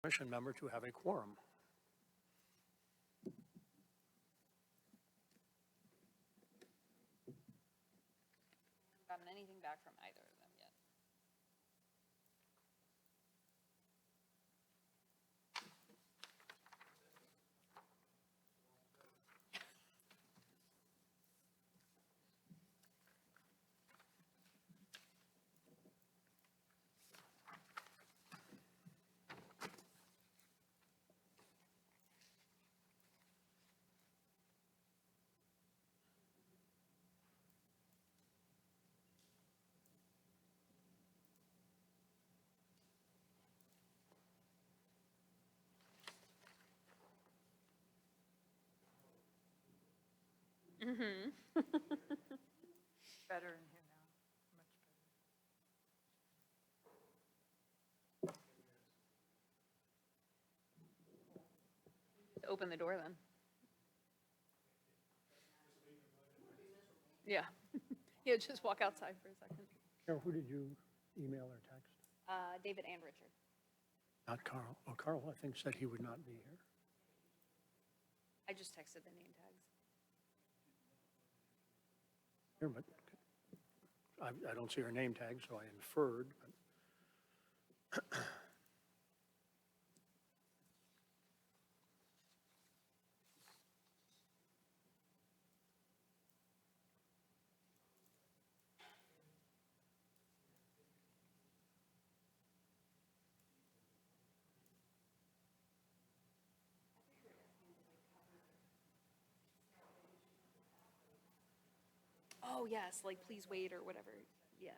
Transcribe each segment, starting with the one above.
commission member to have a quorum. Haven't gotten anything back from either of them yet. Better in here now, much better. Open the door then. Yeah. Yeah, just walk outside for a second. Carol, who did you email or text? David and Richard. Not Carl. Oh, Carl, I think, said he would not be here. I just texted the name tags. Here, but I don't see her name tag, so I inferred. But Oh, yes, like please wait or whatever. Yes.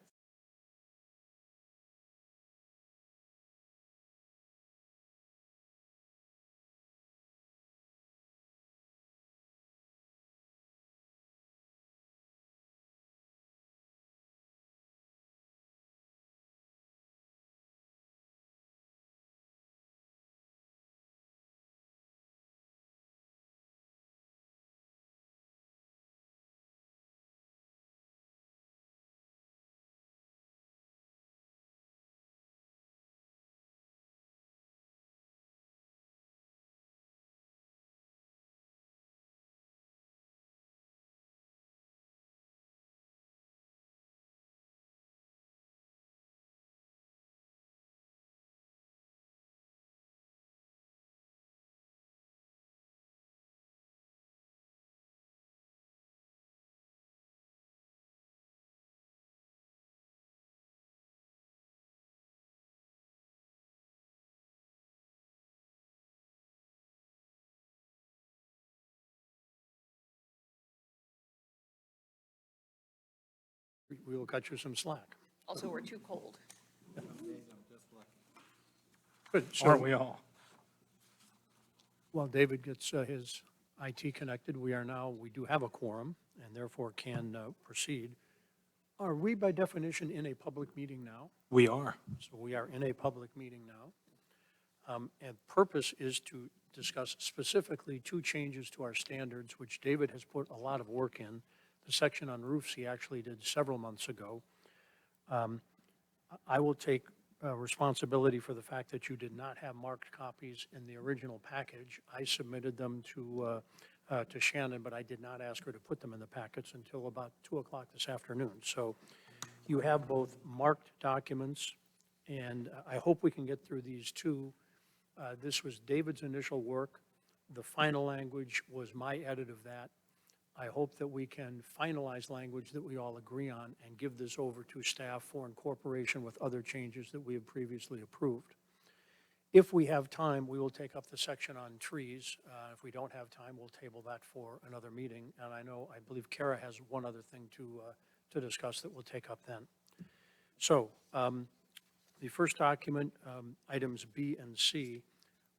we will cut you some slack. Also, we're too cold. Good. Aren't So we all? while David gets his IT connected, we do have a quorum and therefore can proceed. Are we by definition in a public meeting now? We are. So we are in a public meeting now. And purpose is to discuss specifically two changes to our standards, which David has put a lot of work in. The section on roofs he actually did several months ago. I will take responsibility for the fact that you did not have marked copies in the original package. I submitted them to Shannon, but I did not ask her to put them in the packets until about 2 o'clock this afternoon. So you have both marked documents, and I hope we can get through these two. This was David's initial work. The final language was my edit of that. I hope that we can finalize language that we all agree on and give this over to staff for incorporation with other changes that we have previously approved. If we have time, we will take up the section on trees. If we don't have time, we'll table that for another meeting. And I believe Kara has one other thing to discuss that we'll take up then. So the first document, items B and C,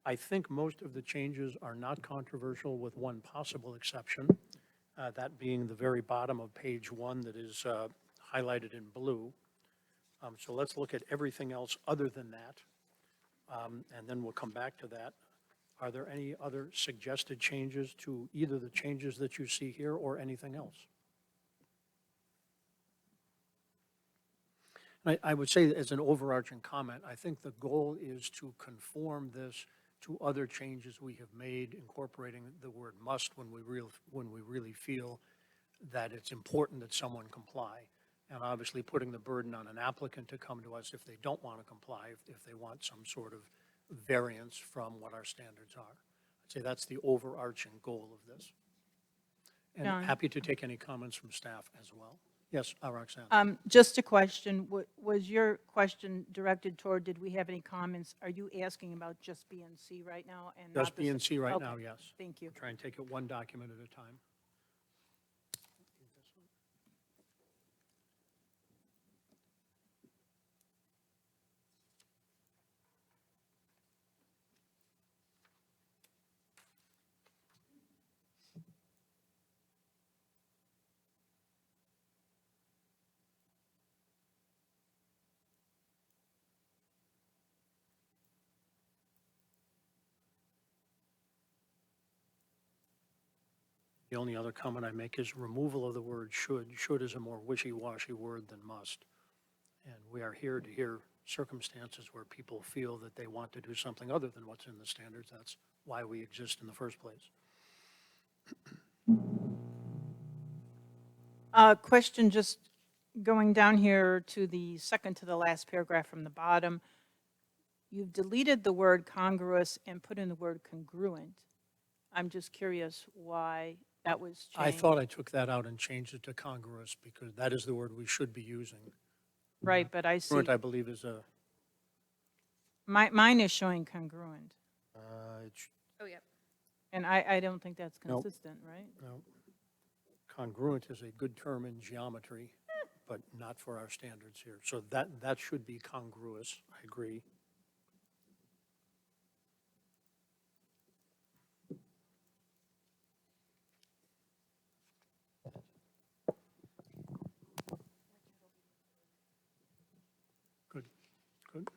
I think most of the changes are not controversial with one possible exception, that being the very bottom of page 1 that is highlighted in blue. So let's look at everything else other than that, and then we'll come back to that. Are there any other suggested changes to either the changes that you see here or anything else? I would say as an overarching comment, I think the goal is to conform this to other changes we have made, incorporating the word must when we really feel that it's important that someone comply. And obviously putting the burden on an applicant to come to us if they don't want to comply, if they want some sort of variance from what our standards are. I'd say that's the overarching goal of this. And John? happy to take any comments from staff as well. Yes, Roxanne. Just a question, was your question directed toward, did we have any comments? Are you asking about just B and C right now and not Just the B and C right okay. now, yes. Thank you. Try and take it one document at a time. The only other comment I make is removal of the word should. Should is a more wishy-washy word than must. And we are here to hear circumstances where people feel that they want to do something other than what's in the standards. That's why we exist in the first place. Question, just going down here to the second to the last paragraph from the bottom. You've deleted the word congruous and put in the word congruent. I'm just curious why that was changed. I thought I took that out and changed it to congruous because that is the word we should be using. Right, but I see, Congruent, I believe, is a, mine is showing congruent, it's, Oh, yep. and I don't think that's Nope. consistent, right? no. Congruent is a good term in geometry, but not for our standards here. So that should be congruous, I agree. Good, good.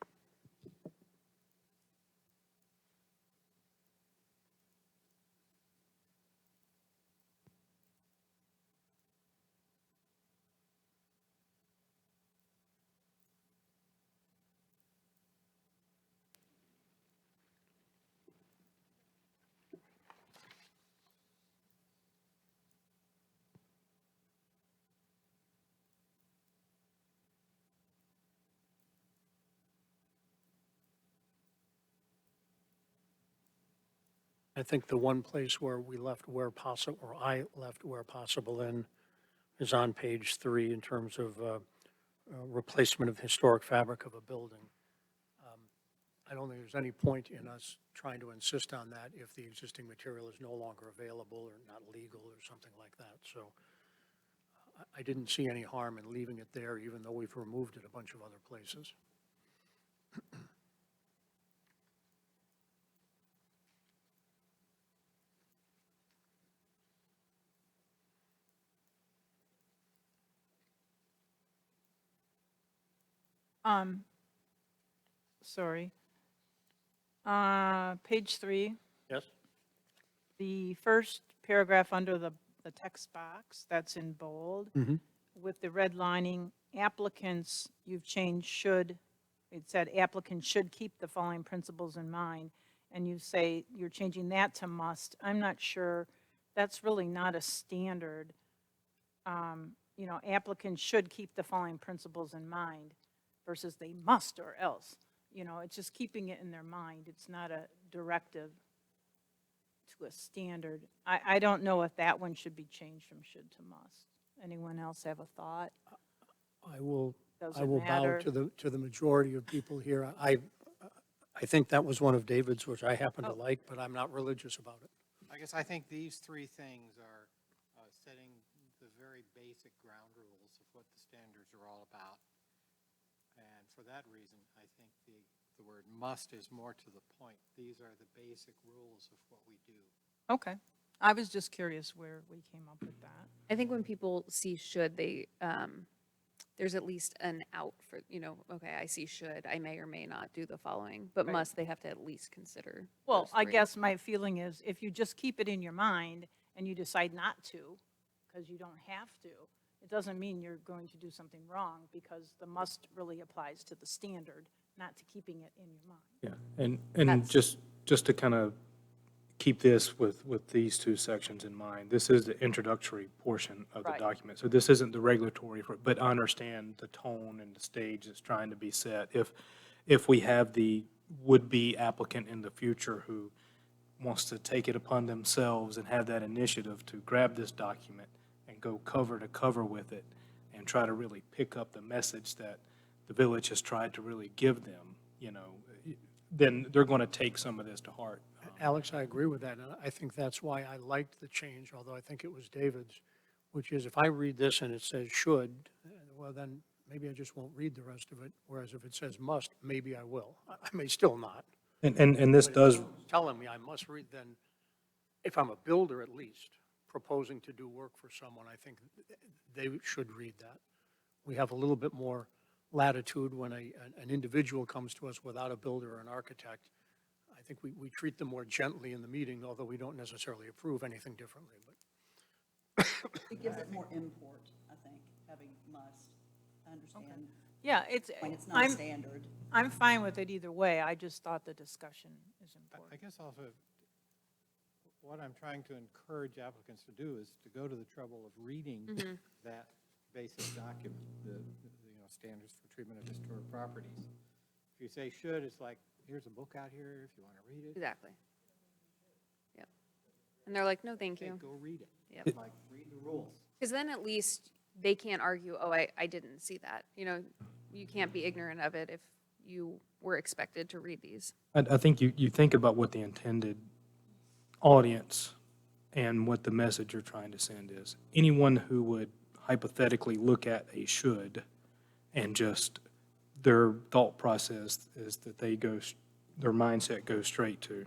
I think the one place where we left where possible, or I left where possible in, is on page 3 in terms of replacement of historic fabric of a building. I don't think there's any point in us trying to insist on that if the existing material is no longer available or not legal or something like that. So I didn't see any harm in leaving it there, even though we've removed it a bunch of other places. Sorry. Page 3, Yes? the first paragraph under the text box, that's in bold. Mhm. With the red lining, applicants, you've changed should, it said applicants should keep the following principles in mind. And you say you're changing that to must. I'm not sure, that's really not a standard. You know, applicants should keep the following principles in mind versus they must or else. You know, it's just keeping it in their mind. It's not a directive to a standard. I don't know if that one should be changed from should to must. Anyone else have a thought? I will Does I it will bow matter? to the majority of people here. I think that was one of David's, which I happen to Oh. like, but I'm not religious about it. I guess I think these three things are setting the very basic ground rules of what the standards are all about. And for that reason, I think the word must is more to the point. These are the basic rules of what we do. Okay. I was just curious where we came up with that. I think when people see should, they, there's at least an out for, you know, okay, I see should, I may or may not do the following, but Right. must, they have to at least consider. Well, those I three. guess my feeling is if you just keep it in your mind and you decide not to, because you don't have to, it doesn't mean you're going to do something wrong, because the must really applies to the standard, not to keeping it in your mind. Yeah, and That's- just to kind of keep this with these two sections in mind, this is the introductory portion of the Right. document. So this isn't the regulatory, but I understand the tone and the stage that's trying to be set. If we have the would-be applicant in the future who wants to take it upon themselves and have that initiative to grab this document and go cover to cover with it and try to really pick up the message that the village has tried to really give them, then they're going to take some of this to heart. Alex, I agree with that, and I think that's why I liked the change, although I think it was David's, which is if I read this and it says should, well, then maybe I just won't read the rest of it, whereas if it says must, maybe I will. I may still not. And this does, Telling me I must read, then, if I'm a builder at least, proposing to do work for someone, I think they should read that. We have a little bit more latitude when an individual comes to us without a builder or an architect. I think we treat them more gently in the meeting, although we don't necessarily approve anything differently, but. It gives it more import, I think, having must. I understand Yeah, it's, when it's not a I'm, standard. I'm fine with it either way, I just thought the discussion is I important. guess also, what I'm trying to encourage applicants to do is to go to the trouble of reading that basic document, the standards for treatment of historic properties. If you say should, it's like, here's a book out here if you want to read it. Exactly. Yep. And they're like, no, thank Okay, you. go read it. Yep. Like, read the rules. Because then at least they can't argue, oh, I didn't see that. You can't be ignorant of it if you were expected to read these. I think you think about what the intended audience and what the message you're trying to send is. Anyone who would hypothetically look at a should and just their thought process is that their mindset goes straight to,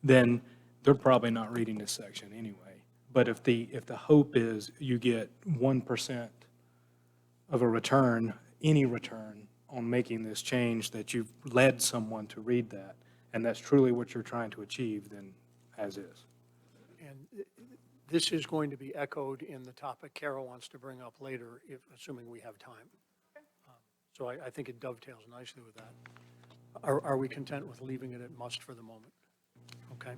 then they're probably not reading this section anyway. But if the hope is you get 1% of a return, any return on making this change, that you've led someone to read that, and that's truly what you're trying to achieve, then as is. And this is going to be echoed in the topic Carol wants to bring up later, assuming we have time. So I think it dovetails nicely with that. Are we content with leaving it at must for the moment? Okay,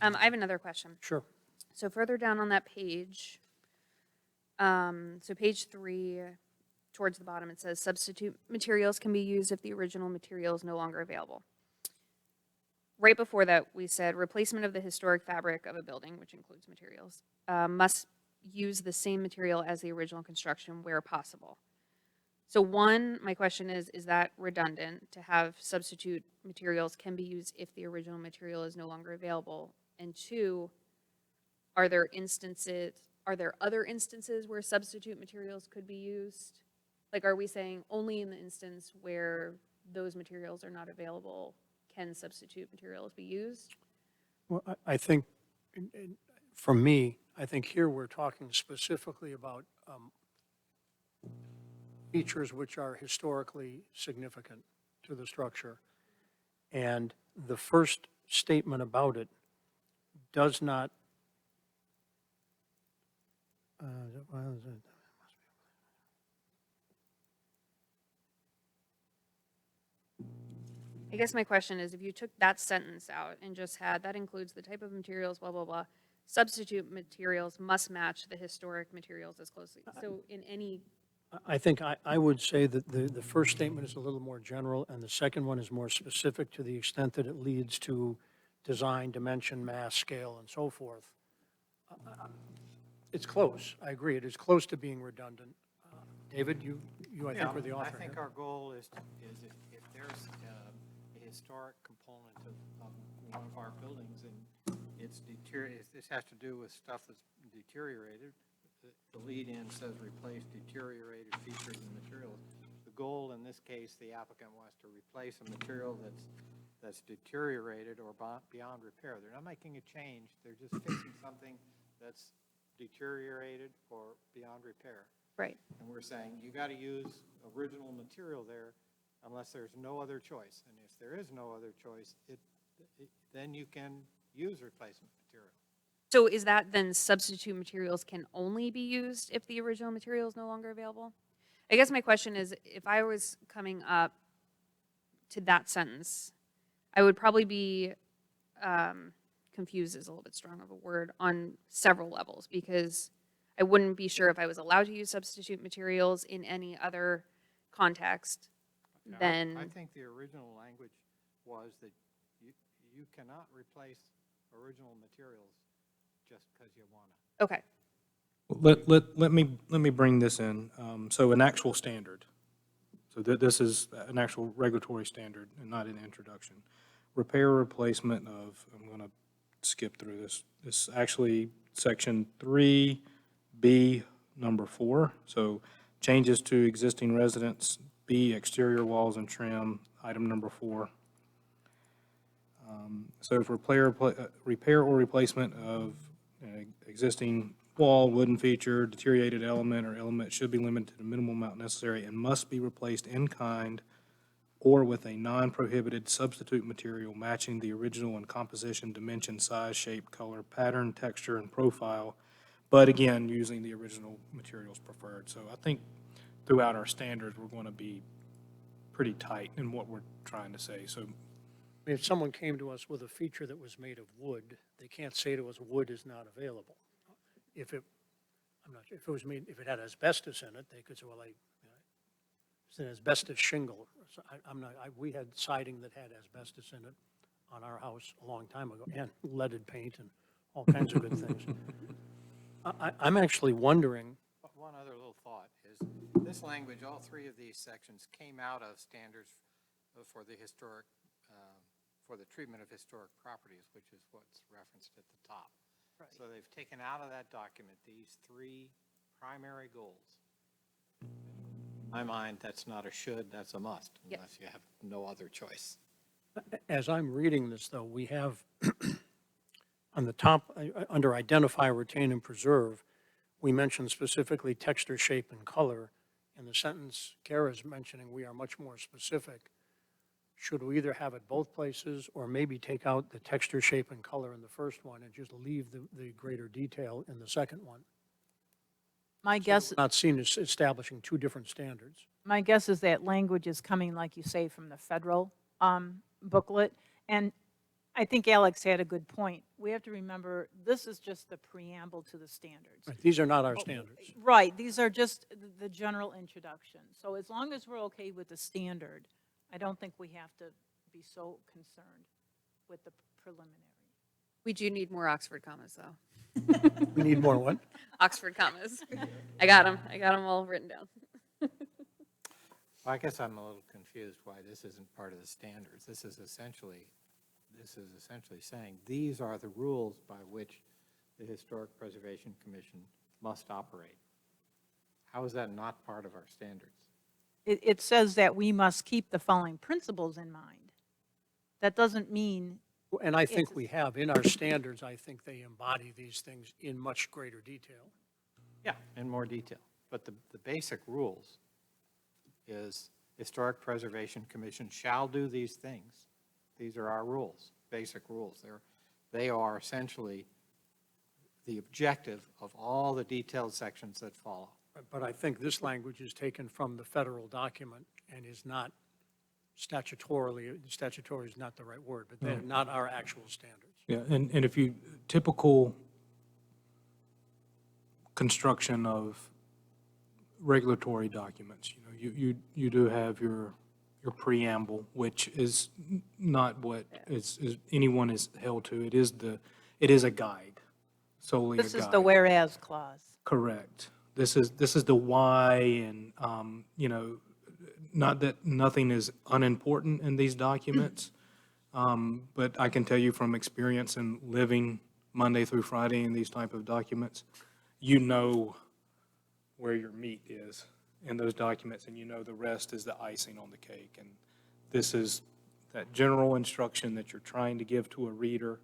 I have another question. sure. So further down on that page, so page 3, towards the bottom, it says substitute materials can be used if the original material is no longer available. Right before that, we said replacement of the historic fabric of a building, which includes materials, must use the same material as the original construction where possible. So one, my question is that redundant to have substitute materials can be used if the original material is no longer available? And two, are there other instances where substitute materials could be used? Like, are we saying only in the instance where those materials are not available can substitute materials be used? Well, I think, for me, I think here we're talking specifically about features which are historically significant to the structure. And the first statement about it does not I guess my question is, if you took that sentence out and just had, that includes the type of materials, blah, blah, blah, substitute materials must match the historic materials as closely. So in any, I think I would say that the first statement is a little more general, and the second one is more specific to the extent that it leads to design, dimension, mass, scale, and so forth. It's close, I agree, it is close to being redundant. David, you I think were the author I think here. our goal is if there's a historic component of one of our buildings and it's deteriorated, this has to do with stuff that's deteriorated. The lead-in says replace deteriorated features and materials. The goal in this case, the applicant wants to replace a material that's deteriorated or beyond repair. They're not making a change, they're just fixing something that's deteriorated or beyond repair. right, And we're saying, you got to use original material there unless there's no other choice. And if there is no other choice, then you can use replacement material. So is that then substitute materials can only be used if the original material is no longer available? I guess my question is, if I was coming up to that sentence, I would probably be, confused is a little bit strong of a word, on several levels, because I wouldn't be sure if I was allowed to use substitute materials in any other context Yeah, I than, think the original language was that you cannot replace original materials just because you want to. okay, Let me bring this in. So an actual standard. So this is an actual regulatory standard and not an introduction. Repair or replacement of, I'm going to skip through this. This is actually section 3B, number 4. So changes to existing residence, B, exterior walls and trim, item number 4. So for repair or replacement of existing wall, wooden feature, deteriorated element, or element should be limited to the minimal amount necessary and must be replaced in kind or with a non-prohibited substitute material matching the original in composition, dimension, size, shape, color, pattern, texture, and profile, but again, using the original materials preferred. So I think throughout our standards, we're going to be pretty tight in what we're trying to say. So If someone came to us with a feature that was made of wood, they can't say to us, wood is not available. If it, I'm not sure, if it was made, if it had asbestos in it, they could say, well, it's an asbestos shingle. So I'm not, we had siding that had asbestos in it on our house a long time ago, and leaded paint and all kinds of good things. I'm actually wondering, But one other little thought is, this language, all three of these sections came out of standards for the historic, for the treatment of historic properties, which is what's referenced at the top. So they've taken out of that document these three primary goals. In my mind, that's not a should, that's a must, Yeah. unless you have no other choice. as I'm reading this, though, we have on the top, under identify, retain, and preserve, we mention specifically texture, shape, and color. In the sentence Kara's mentioning, we are much more specific. Should we either have it both places, or maybe take out the texture, shape, and color in the first one and just leave the greater detail in the second one? My guess, Not seen as establishing two different standards. my guess is that language is coming, like you say, from the federal booklet. And I think Alex had a good point. We have to remember, this is just the preamble to the standards. Right, these are not our standards. Right, these are just the general introduction. So as long as we're okay with the standard, I don't think we have to be so concerned with the preliminary. we do need more Oxford commas, though. We need more what? Oxford commas. I got them all written down. Well, I guess I'm a little confused why this isn't part of the standards. This is essentially saying, these are the rules by which the Historic Preservation Commission must operate. How is that not part of our standards? It says that we must keep the following principles in mind. That doesn't mean, And I think we have, in our standards, I think they embody these things in much greater detail. Yeah, in more detail. But the basic rules is Historic Preservation Commission shall do these things. These are our rules, basic rules. They are essentially the objective of all the detailed sections that follow. But I think this language is taken from the federal document and is not statutory is not the right word, but they're not our actual standards. yeah, and if you, typical construction of regulatory documents, you do have your preamble, which is not what is anyone is held to. It is a guide, solely a guide. this is the whereas clause. Correct. This is the why, and, not that nothing is unimportant in these documents, but I can tell you from experience in living Monday through Friday in these type of documents, you know where your meat is in those documents, and you know the rest is the icing on the cake. And this is that general instruction that you're trying to give to a reader,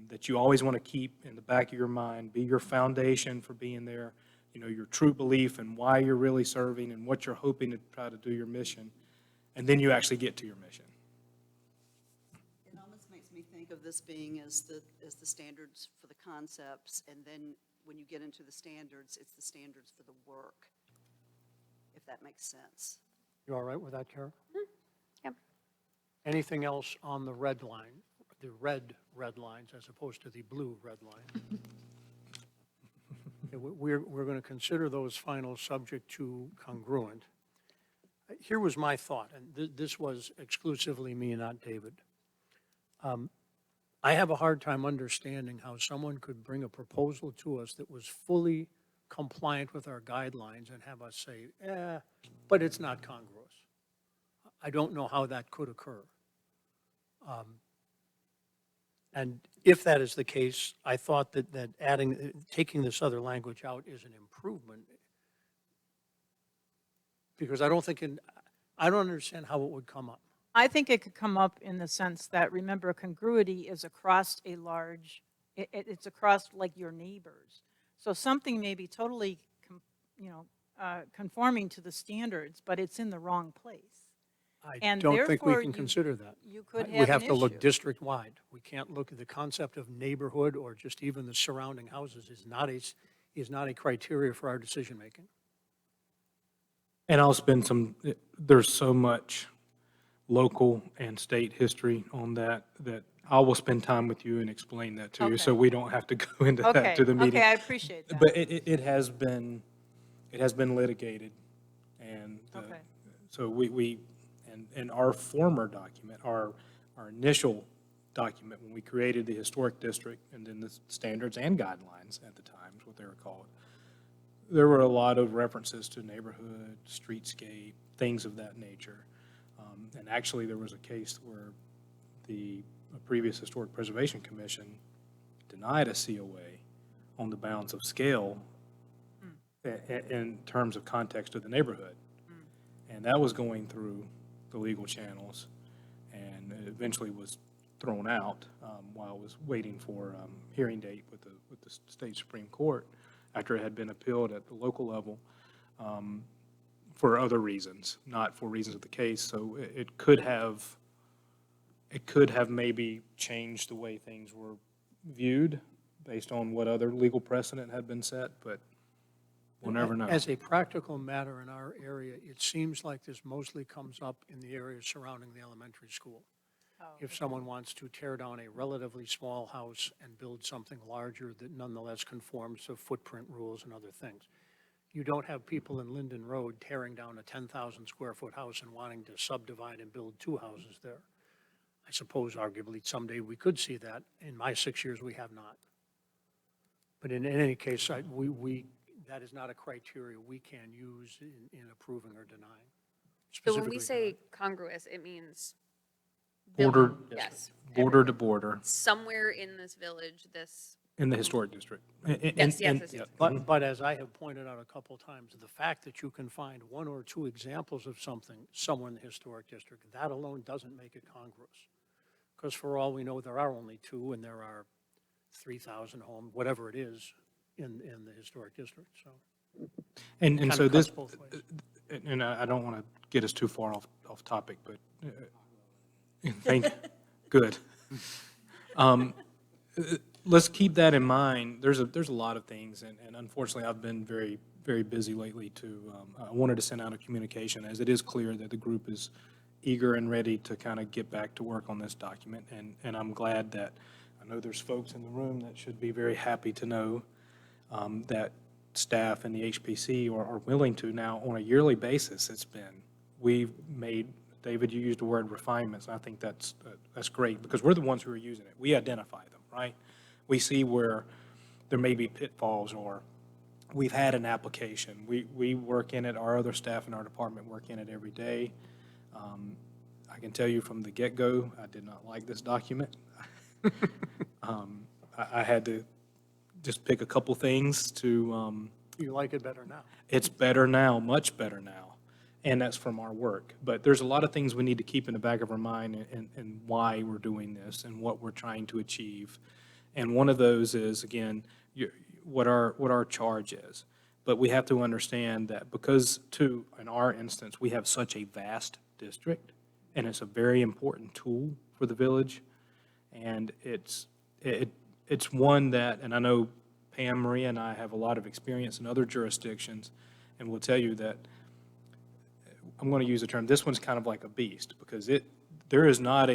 that you always want to keep in the back of your mind, be your foundation for being there, your true belief and why you're really serving and what you're hoping to try to do your mission. And then you actually get to your mission. It almost makes makes me think of this being as the standards for the concepts, and then when you get into the standards, it's the standards for the work, if that makes sense. You all right with that, Kara? Yep. Anything else on the red line, the red lines as opposed to the blue red line? Okay, we're going to consider those finals subject to congruent. Here was my thought, and this was exclusively me, not David. I have a hard time understanding how someone could bring a proposal to us that was fully compliant with our guidelines and have us say, but it's not congruous. I don't know how that could occur. And if that is the case, I thought that taking this other language out is an improvement. Because I don't understand how it would come up. I think it could come up in the sense that, remember, congruity is across a large, it's across like your neighbors. So something may be totally, conforming to the standards, but it's in the wrong place. I And don't think we therefore can you- consider that. You could We have have an to look issue. district-wide. We can't look at the concept of neighborhood or just even the surrounding houses is not a criteria for our decision-making. And I'll spend there's so much local and state history on that I will spend time with you and explain that to you, so Okay. we don't have to go into Okay, that to the meeting. okay, I appreciate that. But it has been litigated, and Okay. so and our former document, our initial document, when we created the historic district, and then the standards and guidelines at the time, is what they were called, there were a lot of references to neighborhood, streetscape, things of that nature. And actually, there was a case where the previous Historic Preservation Commission denied a COA on the bounds of scale in terms of context of the neighborhood. And that was going through the legal channels, and it eventually was thrown out while it was waiting for hearing date with the state Supreme Court after it had been appealed at the local level for other reasons, not for reasons of the case. So it could have maybe changed the way things were viewed based on what other legal precedent had been set, but we'll never know. As a practical matter in our area, it seems like this mostly comes up in the areas surrounding the elementary school. If someone wants to tear down a relatively small house and build something larger that nonetheless conforms to footprint rules and other things. You don't have people in Linden Road tearing down a 10,000 square foot house and wanting to subdivide and build two houses there. I suppose arguably someday we could see that. In my 6 years, we have not. But in any case, that is not a criteria we can use in approving or denying. So when we specifically say congruous, it means. Border, Yes. border to border Somewhere in this village, this, in the historic district. Yes, yes. But as I have pointed out a couple times, the fact that you can find one or two examples of something somewhere in the historic district, that alone doesn't make it congruous. Because for all we know, there are only two, and there are 3,000 homes, whatever it is, in the historic district, so. And Kind so of this, cuts both ways. and I don't want to get us too far off topic, but good. Let's keep that in mind. There's a lot of things, and unfortunately, I've been very, very busy lately too. I wanted to send out a communication, as it is clear that the group is eager and ready to kind of get back to work on this document, and I'm glad that, I know there's folks in the room that should be very happy to know that staff and the HPC are willing to now, on a yearly basis, we've made, David, you used the word refinements, and I think that's great, because we're the ones who are using it. We identify them, right? We see where there may be pitfalls, or we've had an application. We work in it, our other staff in our department work in it every day. I can tell you from the get-go, I did not like this document. I had to just pick a couple things to, You like it better now? it's better now, much better now, and that's from our work. But there's a lot of things we need to keep in the back of our mind and why we're doing this and what we're trying to achieve. And one of those is, again, what our charge is. But we have to understand that because, too, in our instance, we have such a vast district, and it's a very important tool for the village, And it's one that, and I know Pam, Maria, and I have a lot of experience in other jurisdictions, and will tell you that, I'm going to use the term, this one's kind of like a beast, because there is not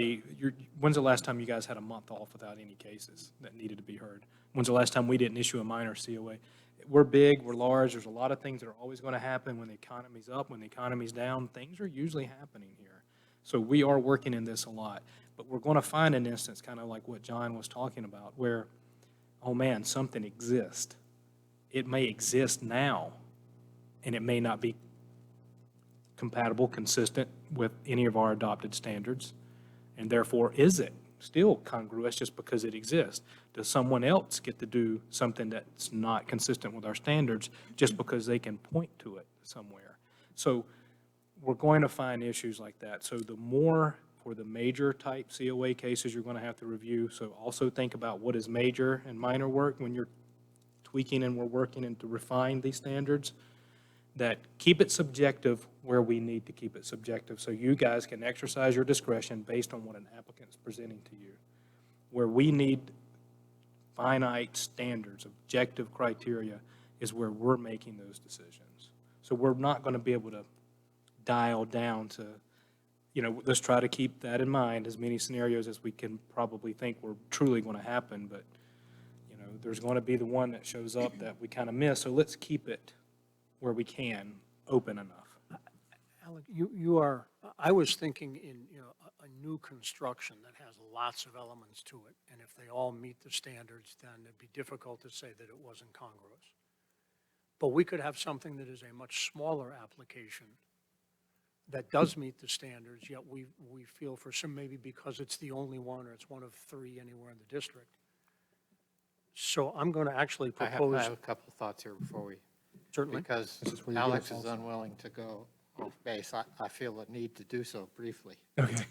when's the last time you guys had a month off without any cases that needed to be heard? When's the last time we didn't issue a minor COA? We're big, we're large, there's a lot of things that are always going to happen when the economy's up, when the economy's down, things are usually happening here. So we are working in this a lot, but we're going to find an instance, kind of like what John was talking about, where, oh man, something exists. It may exist now, and it may not be compatible, consistent with any of our adopted standards, and therefore, is it still congruous just because it exists? Does someone else get to do something that's not consistent with our standards just because they can point to it somewhere? So we're going to find issues like that. So the more for the major type COA cases you're going to have to review, so also think about what is major and minor work when you're tweaking and we're working and to refine these standards, that keep it subjective where we need to keep it subjective, so you guys can exercise your discretion based on what an applicant is presenting to you. Where we need finite standards, objective criteria, is where we're making those decisions. So we're not going to be able to dial down to, let's try to keep that in mind, as many scenarios as we can probably think were truly going to happen, but, there's going to be the one that shows up that we kind of miss, so let's keep it where we can, open enough. Alec, I was thinking in, a new construction that has lots of elements to it, and if they all meet the standards, then it'd be difficult to say that it wasn't congruous. But we could have something that is a much smaller application that does meet the standards, yet we feel for some, maybe because it's the only one, or it's one of 3 anywhere in the district. So I'm going to actually I propose, have a couple of thoughts here before we, certainly. because This is where you get Alex it, is Paul. unwilling to go off base. I feel a need to do so briefly. Okay.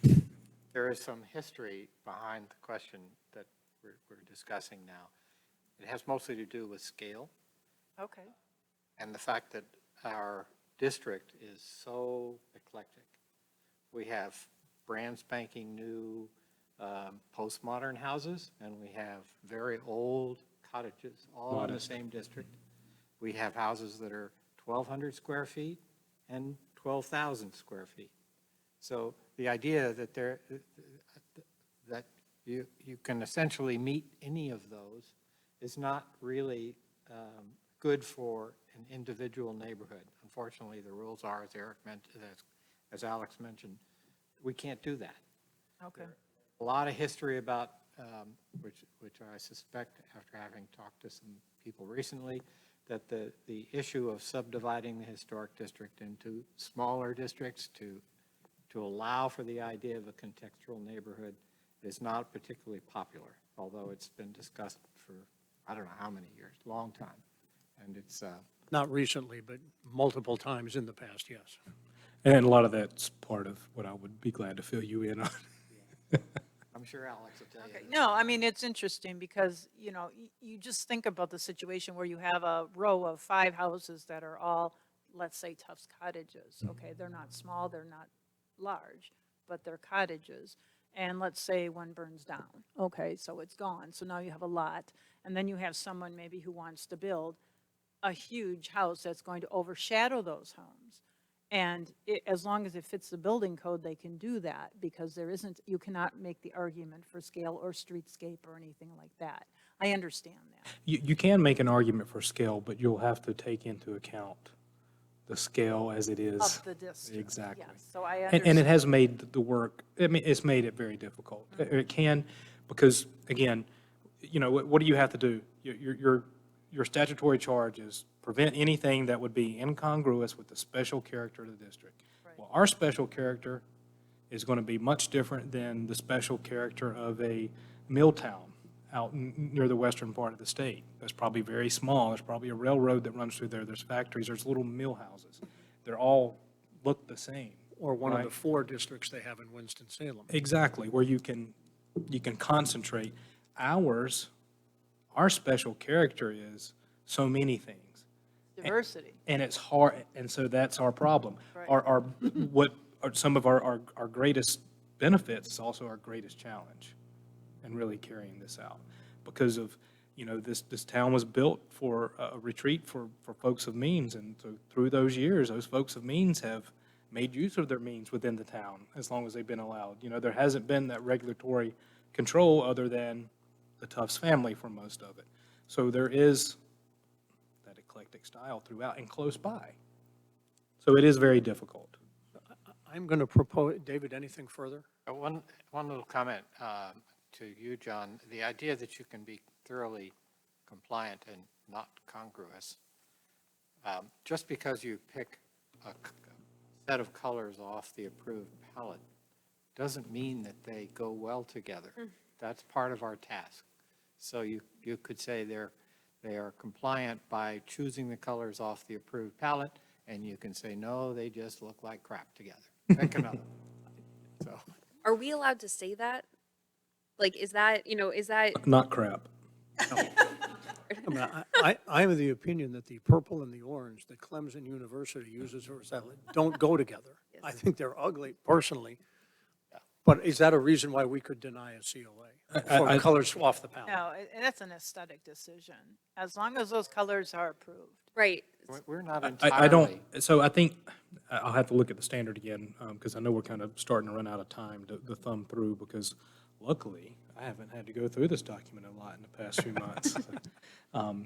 There is some history behind the question that we're discussing now. It has mostly to do with scale Okay. and the fact that our district is so eclectic. We have brand spanking new postmodern houses, and we have very old cottages, all in the same district. We have houses that are 1,200 square feet and 12,000 square feet. So the idea that you can essentially meet any of those is not really good for an individual neighborhood. Unfortunately, the rules are, as Alex mentioned, we can't do that. Okay. A lot of history about, which I suspect, after having talked to some people recently, that the issue of subdividing the historic district into smaller districts to allow for the idea of a contextual neighborhood is not particularly popular, although it's been discussed for, I don't know how many years, long time. And it's, Not recently, but multiple times in the past, yes. And a lot of that's part of what I would be glad to fill you in on. I'm sure Alex will tell you. Okay. No, I mean, it's interesting because, you just think about the situation where you have a row of 5 houses that are all, let's say, Tufts cottages. Okay, they're not small, they're not large, but they're cottages. And let's say one burns down. Okay, so it's gone. So now you have a lot. And then you have someone maybe who wants to build a huge house that's going to overshadow those homes. And as long as it fits the building code, they can do that because you cannot make the argument for scale or streetscape or anything like that. I understand that. You can make an argument for scale, but you'll have to take into account the scale as it is. Of the district. Exactly. Yes, so I And understand. it has made the work, it's made it very difficult. It can, because, again, what do you have to do? Your statutory charge is prevent anything that would be incongruous with the special character of the district. Right. Well, our special character is going to be much different than the special character of a mill town out near the western part of the state. That's probably very small. There's probably a railroad that runs through there. There's factories. There's little mill houses. They're all look the same. Or one of the Right. 4 districts they have in Winston-Salem. Exactly, where you can concentrate. Our special character is so many things. Diversity. And it's hard, and so that's our problem. Right. What are some of our greatest benefits is also our greatest challenge. and really carrying this out. Because of, you know, this town was built for a retreat for folks of means, and so through those years, those folks of means have made use of their means within the town as long as they've been allowed. You know, there hasn't been that regulatory control other than the Tufts family for most of it. So there is that eclectic style throughout and close by. So it is very difficult. I'm going to propose, David, anything further? One little comment to you, John. The idea that you can be thoroughly compliant and not congruous, just because you pick a set of colors off the approved palette doesn't mean that they go well together. That's part of our task. So you could say they are compliant by choosing the colors off the approved palette, and you can say, no, they just look like crap together. Pick another one. So. Are we allowed to say that? Like, is that, is that, Not crap. I mean, I am of the opinion that the purple and the orange that Clemson University uses for satellite don't go together. I think they're ugly personally. But is that a reason why we could deny a COA for colors off the palette? No, that's an aesthetic decision, as long as those colors are approved. right? We're not I entirely. don't, so I think, I'll have to look at the standard again, because I know we're kind of starting to run out of time to thumb through, because luckily, I haven't had to go through this document a lot in the past few months.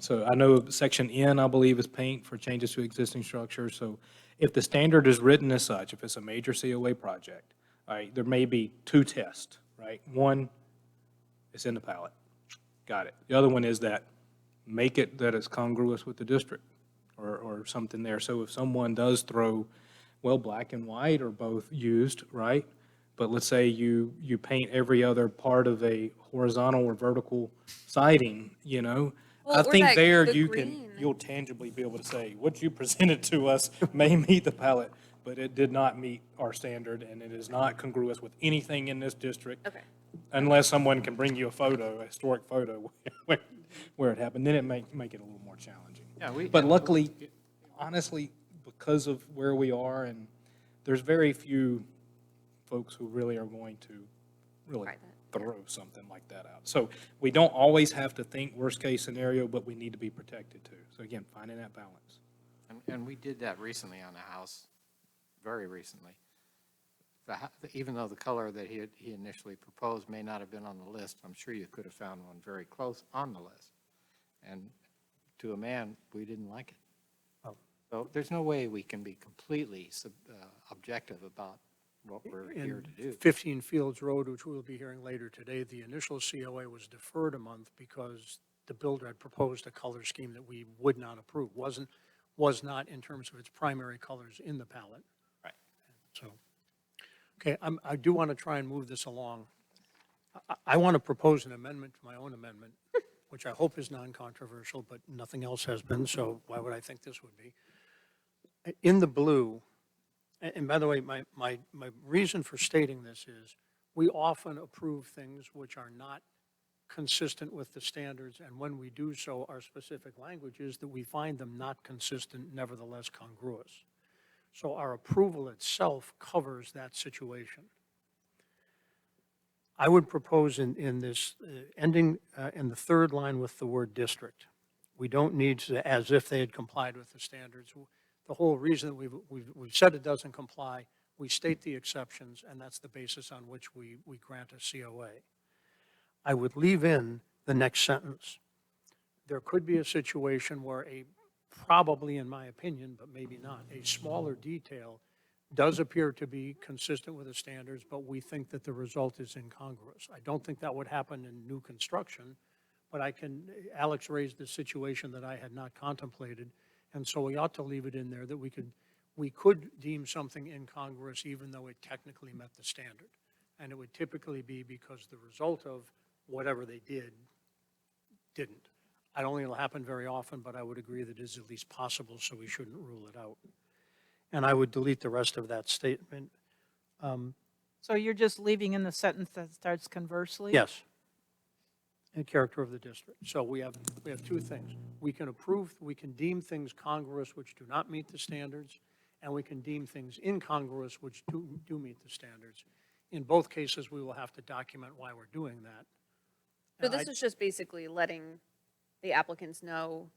So I know section N, I believe, is paint for changes to existing structures. So if the standard is written as such, if it's a major COA project, all right, there may be two tests, right? One, it's in the palette. Got it. The other one is that make it that it's congruous with the district or something there. So if someone does throw, well, black and white are both used, right? But let's say you paint every other part of a horizontal or vertical siding, you know? Well, I or think that- there the you'll green. tangibly be able to say, what you presented to us may meet the palette, but it did not meet our standard, and it is not congruous with anything in this district. Okay. Unless someone can bring you a photo, a historic photo where it happened, then it may make it a little more challenging. Yeah, we. But luckily, honestly, because of where we are, and there's very few folks who really are going to really Try that, throw something like that out. So we don't always have to think worst-case scenario, but we need to be protected too. So again, finding that balance. And we did that recently on a house, very recently. Even though the color that he initially proposed may not have been on the list, I'm sure you could have found one very close on the list. And to a man, we didn't like it. Oh. So there's no way we can be completely objective about what we're here to do. In 15 Fields Road, which we'll be hearing later today, the initial COA was deferred a month because the builder had proposed a color scheme that we would not approve. Was not in terms of its primary colors in the palette. Right. So, okay, I do want to try and move this along. I want to propose an amendment to my own amendment, which I hope is non-controversial, but nothing else has been, so why would I think this would be? In the blue, and by the way, my reason for stating this is, we often approve things which are not consistent with the standards, and when we do so, our specific language is that we find them not consistent, nevertheless congruous. So our approval itself covers that situation. I would propose in this, ending in the third line with the word district. We don't need to, as if they had complied with the standards. The whole reason that we've said it doesn't comply, we state the exceptions, and that's the basis on which we grant a COA. I would leave in the next sentence. There could be a situation where probably in my opinion, but maybe not, a smaller detail does appear to be consistent with the standards, but we think that the result is incongruous. I don't think that would happen in new construction, but Alex raised the situation that I had not contemplated, and so we ought to leave it in there that we could deem something incongruous even though it technically met the standard. And it would typically be because the result of whatever they didn't. I don't think it'll happen very often, but I would agree that it is at least possible, so we shouldn't rule it out. And I would delete the rest of that statement. So you're just leaving in the sentence that starts conversely? Yes. And character of the district. So we have two things. We can deem things congruous which do not meet the standards, and we can deem things incongruous which do meet the standards. In both cases, we will have to document why we're doing that. So And this I- is just basically letting the applicants know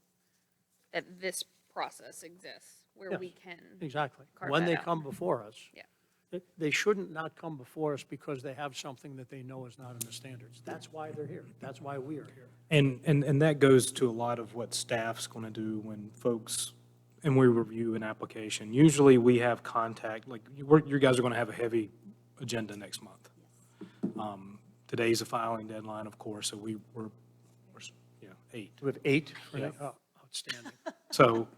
that this process exists where Yes. we can. Exactly. Carve When that they out. come before us. Yeah. They shouldn't not come before us because they have something that they know is not in the standards. That's why they're here. That's why we are here. And that goes to a lot of what staff's going to do when folks, and we review an application. Usually we have contact, like, you guys are going to have a heavy agenda next month. Today's a filing deadline, of course, so we're 8. We have 8, Yeah. right? Oh, outstanding. So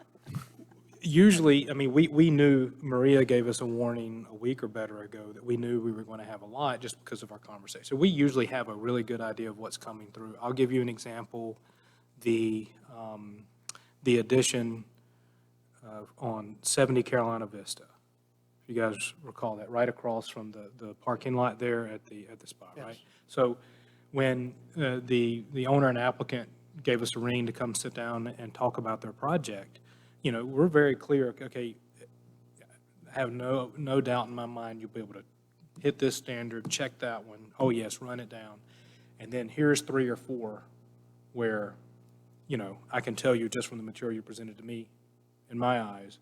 usually, I mean, we knew, Maria gave us a warning a week or better ago that we knew we were going to have a lot just because of our conversation. So we usually have a really good idea of what's coming through. I'll give you an example. The addition on 70 Carolina Vista. If you guys recall that, right across from the parking lot there at the spot, right? Yes. So when the owner and applicant gave us a ring to come sit down and talk about their project, you know, we're very clear, okay, I have no doubt in my mind you'll be able to hit this standard, check that one, oh yes, run it down. And then here's 3 or 4 where, you know, I can tell you just from the material you presented to me, in my eyes,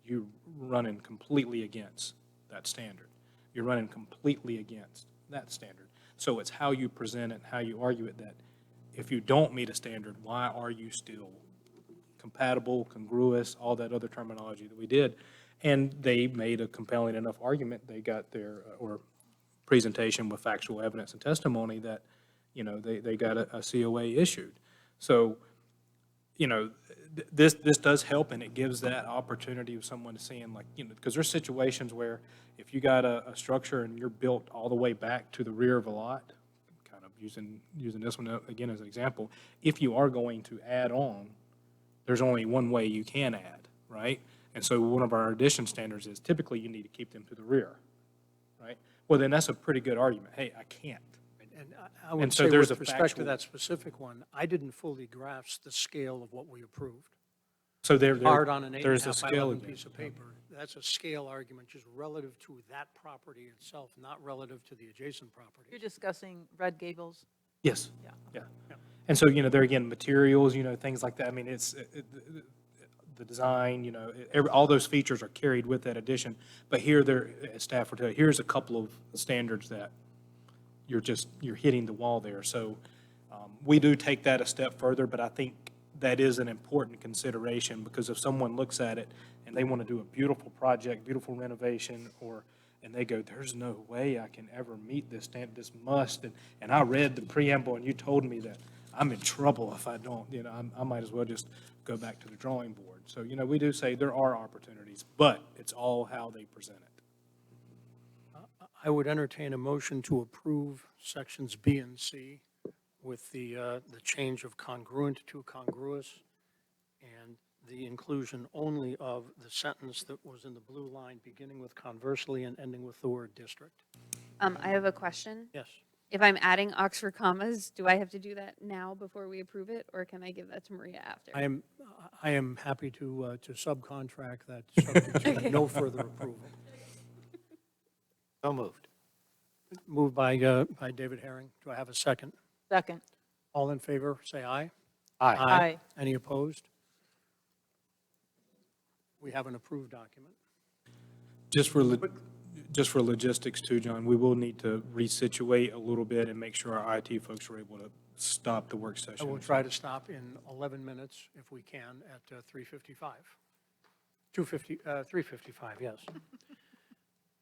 you're running completely against that standard. You're running completely against that standard. So it's how you present it, how you argue it, that if you don't meet a standard, why are you still compatible, congruous, all that other terminology that we did? And they made a compelling enough argument. They got their, or presentation with factual evidence and testimony that, you know, they got a COA issued. So, you know, this does help, and it gives that opportunity of someone seeing, like, you know, because there's situations where if you got a structure and you're built all the way back to the rear of a lot, kind of using this one again as an example, if you are going to add on, there's only one way you can add, right? And so one of our addition standards is typically you need to keep them to the rear, right? Well, then that's a pretty good argument. Hey, I can't. And I would And so say there's with a respect to factual- that specific one, I didn't fully grasp the scale of what we approved. So Hard on an there's a 8.5 by scale 11 again. piece of paper. That's a scale argument just relative to that property itself, not relative to the adjacent You're property. discussing Red Gables? Yes. Yeah. Yeah. And so, you know, there again, materials, you know, things like that. I mean, it's the design, you know, all those features are carried with that addition. But here, as staff will tell you, here's a couple of standards that you're hitting the wall there. So we do take that a step further, but I think that is an important consideration, because if someone looks at it and they want to do a beautiful project, beautiful renovation, and they go, there's no way I can ever meet this standard, this must, and I read the preamble and you told me that I'm in trouble if I don't, you know, I might as well just go back to the drawing board. So, you know, we do say there are opportunities, but it's all how they present it. I would entertain a motion to approve sections B and C with the change of congruent to congruous, and the inclusion only of the sentence that was in the blue line, beginning with conversely and ending with the word district. I have a question. Yes. If I'm adding Oxford commas, do I have to do that now before we approve it, or can I give that to Maria after? I am happy to subcontract that subject to no further approval. So moved. Moved by David Herring. Do I have a second? Second. All in favor, say aye. Aye. Any opposed? We have an approved document. Just for logistics too, John, we will need to resituate a little bit and make sure our IT folks are able to stop the work session. I will try to stop in 11 minutes if we can at 3:55. 3:55, yes.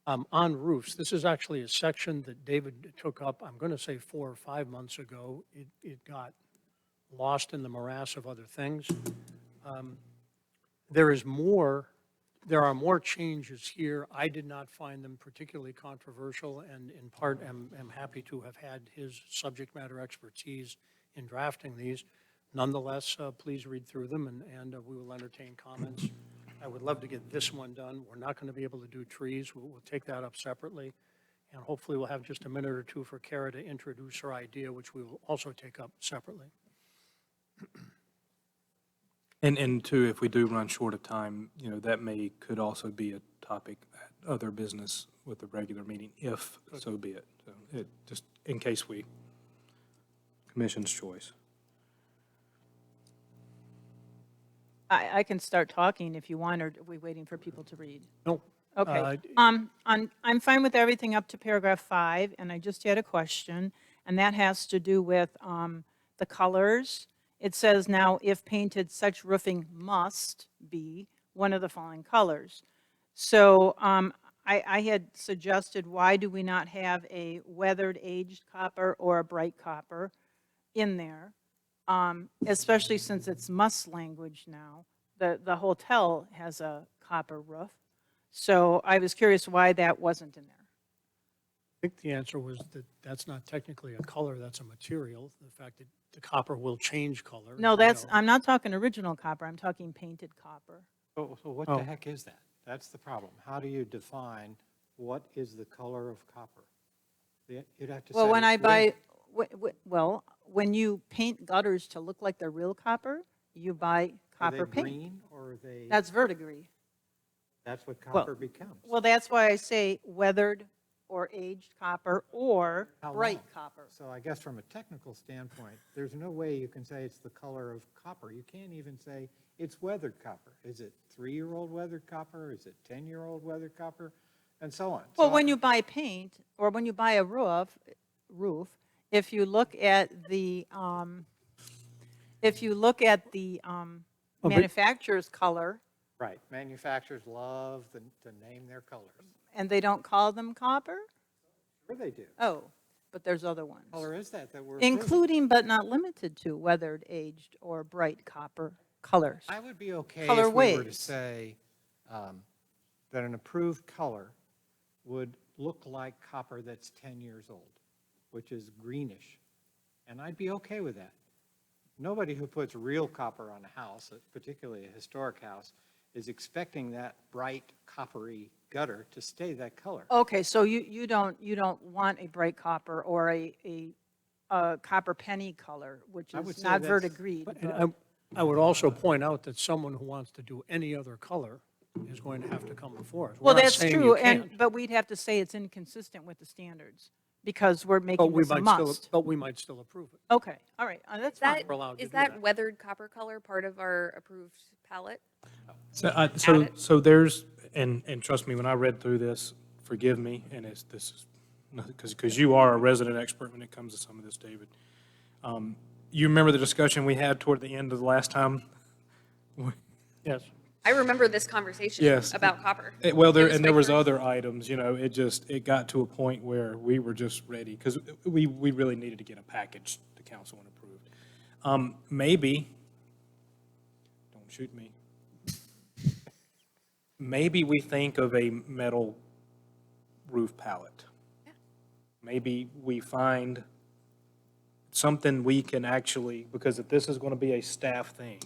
On roofs, this is actually a section that David took up, I'm going to say 4 or 5 months ago. It got lost in the morass of other things. There are more changes here. I did not find them particularly controversial, and in part am happy to have had his subject matter expertise in drafting these. Nonetheless, please read through them, and we will entertain comments. I would love to get this one done. We're not going to be able to do trees. We'll take that up separately, and hopefully we'll have just a minute or two for Kara to introduce her idea, which we will also take up separately. And two, if we do run short of time, you know, that could also be a topic at other business with the regular meeting, if so be it. So just in case we commission's choice. I can start talking if you want, or are we waiting for people to read? No. Okay. I'm fine with everything up to paragraph 5, and I just had a question, and that has to do with the colors. It says now, if painted, such roofing must be one of the following colors. So I had suggested, why do we not have a weathered aged copper or a bright copper in there? Especially since it's must language now. The hotel has a copper roof. So I was curious why that wasn't in there. I think the answer was that that's not technically a color, that's a material. The fact that the copper will change color. No, as we that's, know. I'm not talking original copper, I'm talking painted copper. So what Oh. the heck is that? That's the problem. How do you define what is the color of copper? You'd have to say. Well, when I real- buy, when you paint gutters to look like they're real copper, you buy Are they copper paint. green or are they, That's verdigris. that's what well, copper becomes? Well, that's why I say weathered or aged copper or How bright long? copper. So I guess from a technical standpoint, there's no way you can say it's the color of copper. You can't even say it's weathered copper. Is it 3-year-old weathered copper? Is it 10-year-old weathered copper? And so on. Well, So when you buy paint, or when you buy a roof, if you look at the, but- manufacturer's color, Right, manufacturers love to name their colors. and they don't call them copper? Sure they do. Oh, but there's other ones. What color is that we're approving? Including but not limited to weathered, aged, or bright copper colors. I would be okay Color if we were to waves. say that an approved color would look like copper that's 10 years old, which is greenish. And I'd be okay with that. Nobody who puts real copper on a house, particularly a historic house, is expecting that bright coppery gutter to stay that color. Okay, so you don't want a bright copper or a copper penny color, which I would is say not that's- verdigris. But- but- And I would also point out that someone who wants to do any other color is going to have to come before us. We're Well, not that's saying you true, can't, but we'd have to say it's inconsistent with the standards, because we're but making we this a might still, must. but we might still approve it. Okay, all right, that's Is that, fine. We're allowed to is do that that. weathered copper color part of our approved palette? So, Add it. so there's, and trust me, when I read through this, forgive me, and this is, because you are a resident expert when it comes to some of this, David. You remember the discussion we had toward the end of the last time? Yes. I remember this conversation Yes. about copper. Well, there, It was and there my was first- other items, it got to a point where we were just ready, because we really needed to get a package to council and approved. Maybe, don't shoot me. Maybe we think of a metal roof pallet. Maybe we find something we can actually, because if this is going to be a staff thing,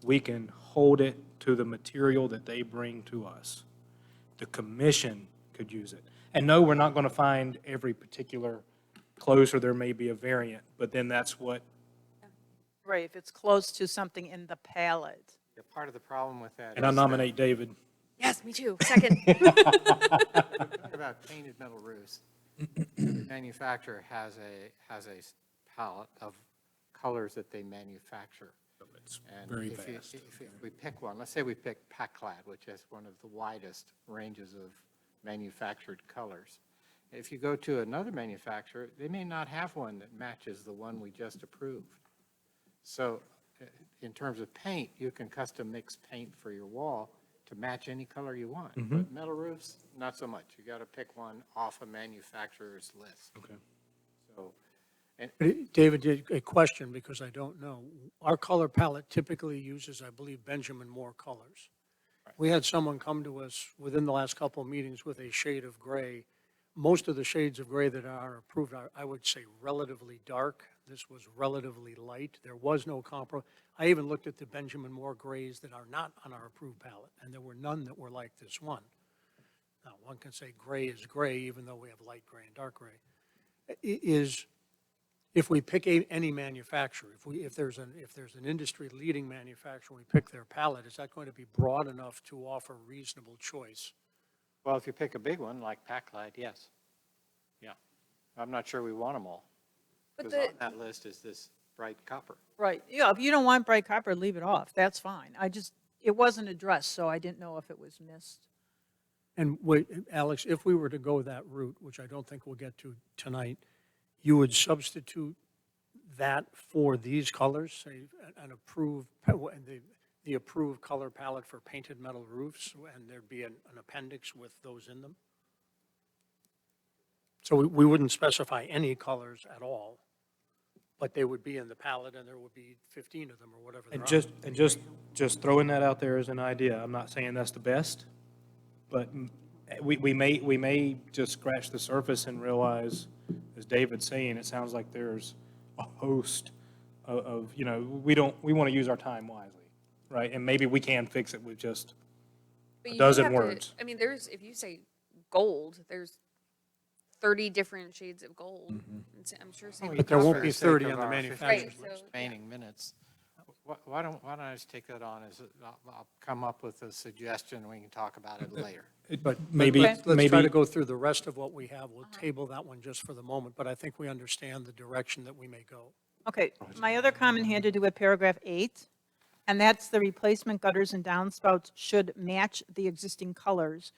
we can hold it to the material that they bring to us. The commission could use it. And no, we're not going to find every particular close, or there may be a variant, but then that's what, Right, if it's close to something in the palette. Yeah, part of the problem with that and I is that- nominate David. Yes, me too. Second. Talk about painted metal roofs. The manufacturer has a palette of colors that they manufacture. It's And very if vast. if we pick one, let's say we pick Paclad, which has one of the widest ranges of manufactured colors. If you go to another manufacturer, they may not have one that matches the one we just approved. So in terms of paint, you can custom mix paint for your wall to match any color you want. But metal roofs, not so much. You got to pick one off a manufacturer's list. Okay. So, David, a question, because I don't know. Our color palette typically uses, I believe, Benjamin Moore colors. We had someone come to us within the last couple of meetings with a shade of gray. Most of the shades of gray that are approved are, I would say, relatively dark. This was relatively light. There was no I even looked at the Benjamin Moore grays that are not on our approved palette, and there were none that were like this one. Now, one can say gray is gray, even though we have light gray and dark gray. If we pick any manufacturer, if there's an industry-leading manufacturer, we pick their palette, is that going to be broad enough to offer reasonable choice? well, if you pick a big one like Paclad, yes. Yeah. I'm not sure we want them all. But Because the, on that list is this bright copper. Right, yeah, if you don't want bright copper, leave it off, that's fine. It wasn't addressed, so I didn't know if it was missed. And wait, Alex, if we were to go that route, which I don't think we'll get to tonight, you would substitute that for these colors, say, an approved, the approved color palette for painted metal roofs, and there'd be an appendix with those in them? So we wouldn't specify any colors at all, but they would be in the palette, and there would be 15 of them, or whatever there And are. just throwing that out there as an idea, I'm not saying that's the best, but we may just scratch the surface and realize, as David's saying, it sounds like there's a host of, you know, we want to use our time wisely, right? And maybe we can fix it with just but a you do dozen have to- words. I mean, if you say gold, there's 30 different shades of gold. I'm sure same. But there won't For be the sake 30 of on the our manufacturer's 15 list. Right, so, Remaining minutes. Why don't I just take that on as, I'll come up with a suggestion, and we can talk about it later. But Maybe- let's try maybe- to go through the rest of what we have. We'll table that one just for the moment, but I think we understand the direction that we may go. Okay, my other comment had to do with paragraph 8, and that's the replacement gutters and downspouts should match the existing colors.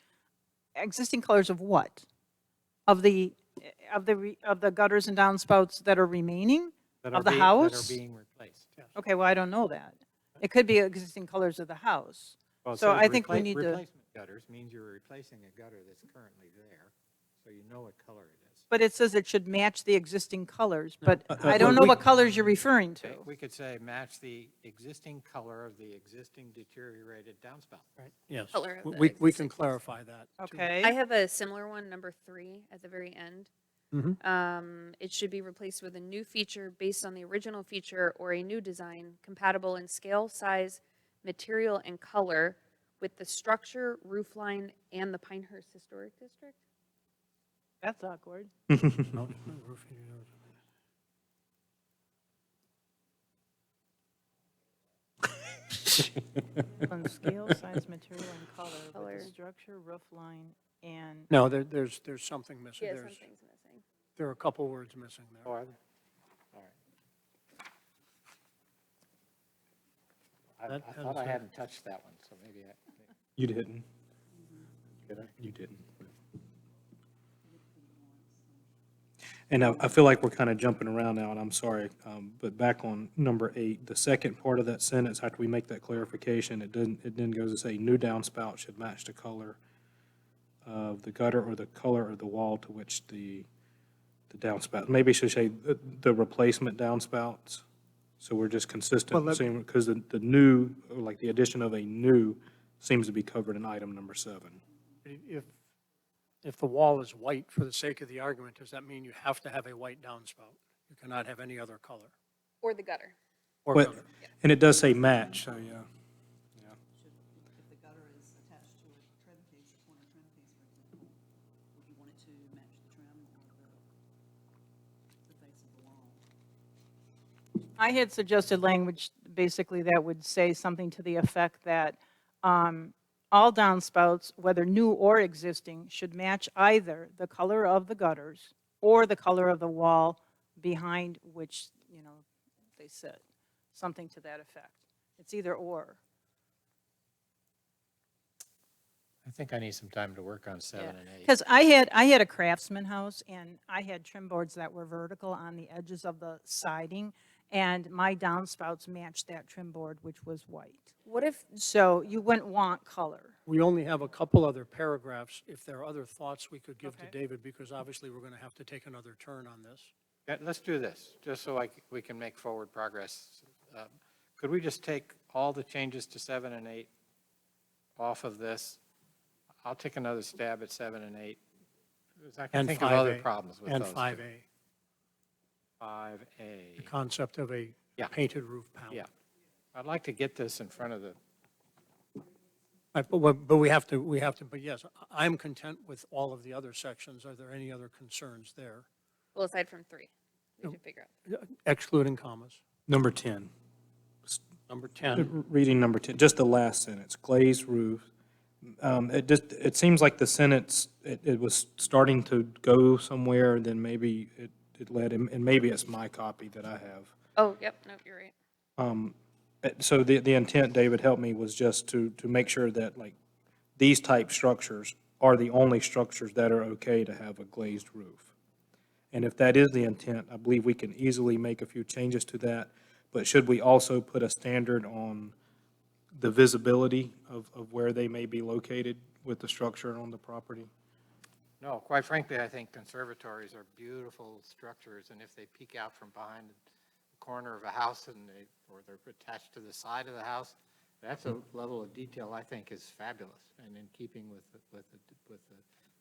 Existing colors of what? Of the gutters and downspouts that are remaining? That Of are the being- house? That are being replaced. Okay, well, I don't know that. It could be existing colors of the house. Well, it So says I think we need to- Replacement gutters means you're replacing a gutter that's currently there, so you know what color it is. But it says it should match the existing colors, but Uh, I don't know what colors you're referring to. We could say match the existing color of the existing deteriorated downspout. Right. Yes. Color of the We can existing- clarify that. too. Okay? I have a similar one, number 3, at the very end. Mhm. It should be replaced with a new feature based on the original feature or a new design compatible in scale, size, material, and color with the structure, roof line, and the Pinehurst Historic District. That's awkward. No, roofing, On scale, size, material, and color, with Color. the structure, roof line, and, No, there's something missing. Yeah, There's, something's missing. there are a couple words missing Oh, there. are they? All right. I That thought I has, hadn't touched that one, so maybe I, You didn't. did I? You didn't. And I feel like we're kind of jumping around now, and I'm sorry, but back on number 8, the second part of that sentence, after we make that clarification, it then goes to say, new downspout should match the color of the gutter or the color of the wall to which the downspout, maybe it should say the replacement downspouts, so we're just consistent, because the new, or like the addition of a new seems to be covered in item number 7. If the wall is white, for the sake of the argument, does that mean you have to have a white downspout? You cannot have any other color Or the gutter. or But- color? And it does say match, so yeah. If the gutter is attached to a trim piece, a corner trim piece, for example, would you want it to match the trim or the face of the wall? I had suggested language, basically, that would say something to the effect that all downspouts, whether new or existing, should match either the color of the gutters or the color of the wall behind which, they sit. Something to that effect. It's either or. I think I need some time to work on 7 and 8. Because I had a craftsman house, and I had trim boards that were vertical on the edges of the siding, and my downspouts matched that trim board, which was white. What if, So you wouldn't want color. We only have a couple other paragraphs. If there are other thoughts we could give to Okay. David, because obviously we're going to have to take another turn on this. Yeah, let's do this, just so we can make forward progress. Could we just take all the changes to 7 and 8 off of this? I'll take another stab at 7 and 8. 'Cause I can And think of other 5A. problems with And those. 5A, 5A. the concept of a Yeah. painted roof palette. Yeah. I'd like to get this in front of the, Right, but we have to, but yes, I'm content with all of the other sections. Are there any other concerns there? well, aside from 3, we No. should figure out. Excluding commas. Number 10. Number 10, Reading number 10, just the last sentence, glazed roof. It seems like the sentence, it was starting to go somewhere, and then maybe it led, and maybe it's my copy that I have. Oh, yep, no, you're right. So the intent, David, helped me, was just to make sure that, like, these type structures are the only structures that are okay to have a glazed roof. And if that is the intent, I believe we can easily make a few changes to that. But should we also put a standard on the visibility of where they may be located with the structure on the property? No, quite frankly, I think conservatories are beautiful structures, and if they peek out from behind the corner of a house or they're attached to the side of the house, that's a level of detail I think is fabulous and in keeping with the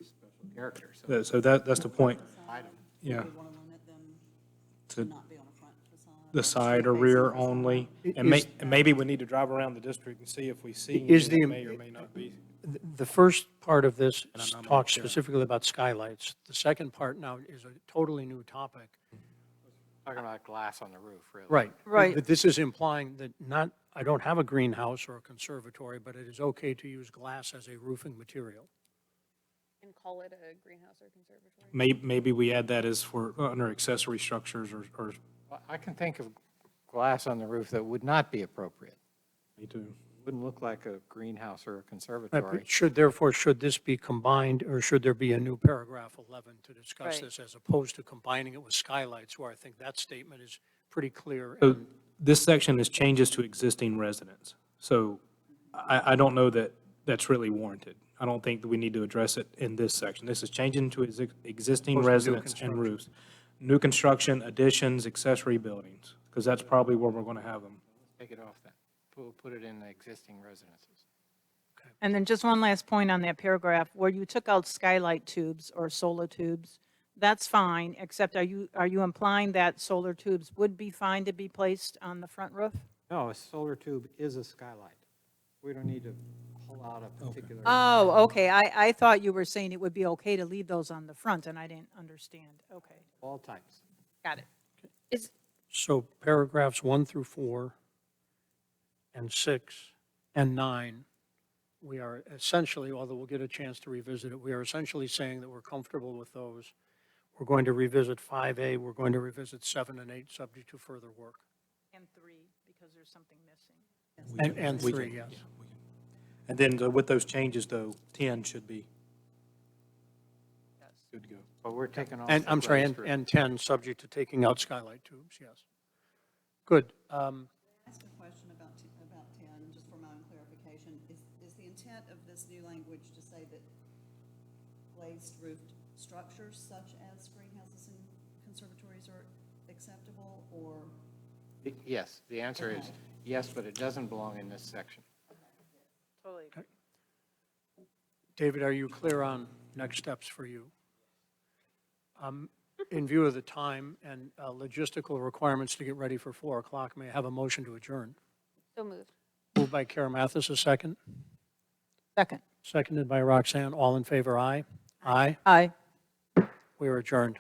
special character. So So that's the point, item. yeah. We want to limit them to To not be on a front facade. the side or street-facing rear facade. only. And Is- and maybe we need to drive around the district and see if we see Is anything that the- may or may not be. The first part of this And I'm not talks sure. specifically about skylights. The second part now is a totally new topic. Talking about glass on the roof, really. Right. Right. But this is implying that I don't have a greenhouse or a conservatory, but it is okay to use glass as a roofing material. And call it a greenhouse or conservatory. Maybe we add that as for, under accessory structures or, Well, I can think of glass on the roof that would not be appropriate. me too. Wouldn't look like a greenhouse or a Right, conservatory. but should this be combined, or should there be a new paragraph 11 to discuss Right. this, as opposed to combining it with skylights, where I think that statement is pretty clear? So this section is changes to existing residents. So I don't know that that's really warranted. I don't think that we need to address it in this section. This is changing to existing Opposed to new residents and construction. roofs. New construction, additions, accessory buildings, because that's probably where we're going to have them. Take it off then. Put it in the existing residences. And then just one last point on that paragraph, where you took out skylight tubes or solar tubes, that's fine, except are you implying that solar tubes would be fine to be placed on the front roof? No, a solar tube is a skylight. We don't need to pull out a particular. Oh, okay, I thought you were saying it would be okay to leave those on the front, and I didn't understand. Okay, All types. got it. Is, So paragraphs 1 through 4 and 6 and 9, we are essentially, although we'll get a chance to revisit it, we are essentially saying that we're comfortable with those. We're going to revisit 5A, we're going to revisit 7 and 8, subject to further work. And 3, because there's something missing. And We 3, can- yes. yeah, we can. And then with those changes, though, 10 should be good to go. But we're taking off. And, the I'm sorry, glazed roof. and 10, subject to taking out skylight tubes, yes. Good. Ask a question about 10, just for my own clarification. Is the intent of this new language to say that glazed roofed structures such as greenhouses and conservatories are acceptable, or? Yes, the answer is yes, but it doesn't belong in this section. Totally. David, are you clear on next steps for you? In view of the time and logistical requirements to get ready for 4 o'clock, may I have a motion to adjourn? so moved. Moved by Kara Mathis, a second. Second. Seconded by Roxanne. All in favor, aye? Aye. Aye. We are adjourned.